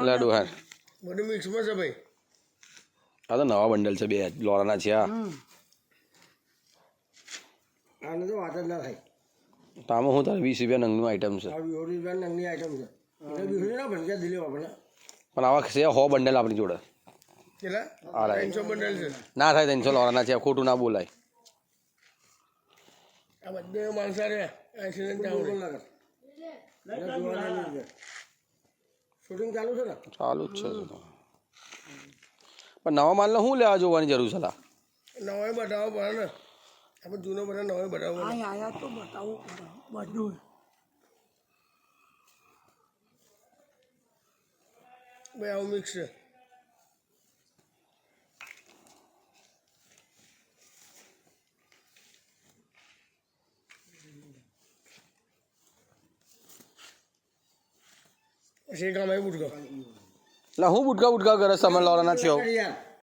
લાડુ હા બધું મિક્સમાં છે ભાઈ. આ તો નવા બંડલ છે બે લોરાના છે આ આને તો વાત જ ના થાય. તો આમાં હું તારે 20 રૂપિયા નંગનું આઈટમ છે આ ઓરિજિનલ નંગની આઈટમ છે. એટલે બીજું ના ભણ્યા દિલ્હી આપણે પણ આવા છે 100 બંડલ આપણી જોડે કેટલા આ લાય 300 બંડલ છે. ના થાય 300 લોરાના છે ખોટું ના બોલાય આ બધે માણસા રે એક્સિડન્ટ ચાલુ શૂટિંગ ચાલુ છે ને ચાલુ જ છે પણ નવા માલને શું લેવા જોવાની જરૂર છે લા નવાઈ બતાવો પડે ને આપણે જૂનો બધા નવાઈ બતાવો પડે. આયા તો બતાવું બધું ભાઈ આવું મિક્સ છે. પછી કામ આવી બુટકો એટલે હું બુટકા કરે તમે લોરાના છો યાર